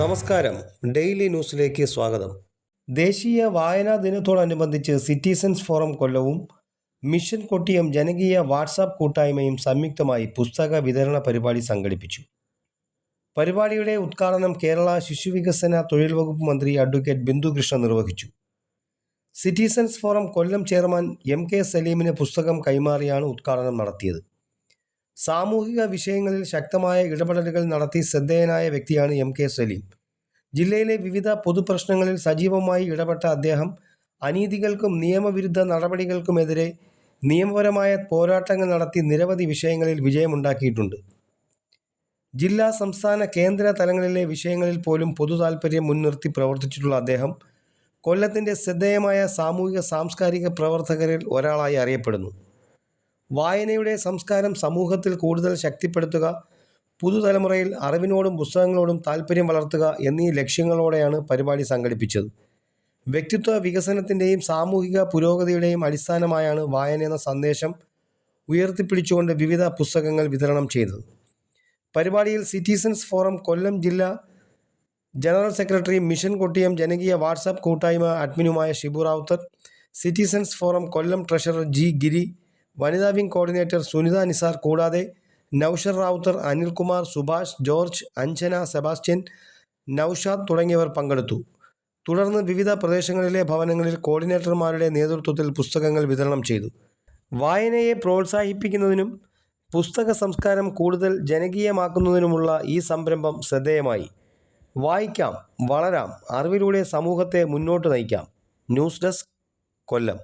നമസ്കാരം. ഡെയിലി ന്യൂസിലേക്ക് സ്വാഗതം. ദേശീയ വായനാ ദിനത്തോടനുബന്ധിച്ച് സിറ്റിസൺസ് ഫോറം കൊല്ലവും മിഷൻ കൊട്ടിയം ജനകീയ വാട്സാപ്പ് കൂട്ടായ്മയും സംയുക്തമായി പുസ്തക വിതരണ പരിപാടി സംഘടിപ്പിച്ചു. പരിപാടിയുടെ ഉദ്ഘാടനം കേരള ശിശുവികസന തൊഴിൽ വകുപ്പ് മന്ത്രി അഡ്വക്കേറ്റ് ബിന്ദു കൃഷ്ണ നിർവഹിച്ചു. സിറ്റിസൺസ് ഫോറം കൊല്ലം ചെയർമാൻ MK സലീമിന് പുസ്തകം കൈമാറിയാണ് ഉദ്ഘാടനം നടത്തിയത്. സാമൂഹിക വിഷയങ്ങളിൽ ശക്തമായ ഇടപെടലുകൾ നടത്തി ശ്രദ്ധേയനായ വ്യക്തിയാണ് MK സലീം. ജില്ലയിലെ വിവിധ പൊതുപ്രശ്നങ്ങളിൽ സജീവമായി ഇടപെട്ട അദ്ദേഹം അനീതികൾക്കും നിയമവിരുദ്ധ നടപടികൾക്കുമെതിരെ നിയമപരമായ പോരാട്ടങ്ങൾ നടത്തി നിരവധി വിഷയങ്ങളിൽ വിജയമുണ്ടാക്കിയിട്ടുണ്ട്. ജില്ലാ, സംസ്ഥാന, കേന്ദ്ര തലങ്ങളിലെ വിഷയങ്ങളിൽ പോലും പൊതു താൽപ്പര്യം മുൻനിർത്തി പ്രവർത്തിച്ചിട്ടുള്ള അദ്ദേഹം കൊല്ലത്തിൻ്റെ ശ്രദ്ധേയമായ സാമൂഹിക സാംസ്കാരിക പ്രവർത്തകരിൽ ഒരാളായി അറിയപ്പെടുന്നു. വായനയുടെ സംസ്കാരം സമൂഹത്തിൽ കൂടുതൽ ശക്തിപ്പെടുത്തുക, പുതുതലമുറയിൽ അറിവിനോടും പുസ്തകങ്ങളോടും താൽപ്പര്യം വളർത്തുക എന്നീ ലക്ഷ്യങ്ങളോടെയാണ് പരിപാടി സംഘടിപ്പിച്ചത്. വ്യക്തിത്വ വികസനത്തിൻ്റെയും സാമൂഹിക പുരോഗതിയുടെയും അടിസ്ഥാനമായാണ് വായന എന്ന സന്ദേശം ഉയർത്തിപ്പിടിച്ചുകൊണ്ട് വിവിധ പുസ്തകങ്ങൾ വിതരണം ചെയ്തത്. പരിപാടിയിൽ സിറ്റിസൺസ് ഫോറം കൊല്ലം ജില്ലാ ജനറൽ സെക്രട്ടറി, മിഷൻ കൊട്ടിയം ജനകീയ വാട്സാപ്പ് കൂട്ടായ്മ അഡ്മിനുമായ ഷിബു റാവുത്തർ, സിറ്റിസൺസ് ഫോറം കൊല്ലം ട്രഷറർ G ഗിരി, വനിതാ വിംഗ് കോർഡിനേറ്റർ സുനിത നിസാർ കൂടാതെ നൌഷർ റാവുത്തർ, അനിൽകുമാർ, സുഭാഷ്, ജോർജ്, അഞ്ജന, സെബാസ്റ്റ്യൻ, നൌഷാദ് തുടങ്ങിയവർ പങ്കെടുത്തു. തുടർന്ന് വിവിധ പ്രദേശങ്ങളിലെ ഭവനങ്ങളിൽ കോർഡിനേറ്റർമാരുടെ നേതൃത്വത്തിൽ പുസ്തകങ്ങൾ വിതരണം ചെയ്തു. വായനയെ പ്രോത്സാഹിപ്പിക്കുന്നതിനും പുസ്തക സംസ്കാരം കൂടുതൽ ജനകീയമാക്കുന്നതിനുമുള്ള ഈ സംരംഭം ശ്രദ്ധേയമായി. വായിക്കാം, വളരാം, അറിവിലൂടെ സമൂഹത്തെ മുന്നോട്ട് നയിക്കാം. ന്യൂസ് ഡെസ്ക്, കൊല്ലം.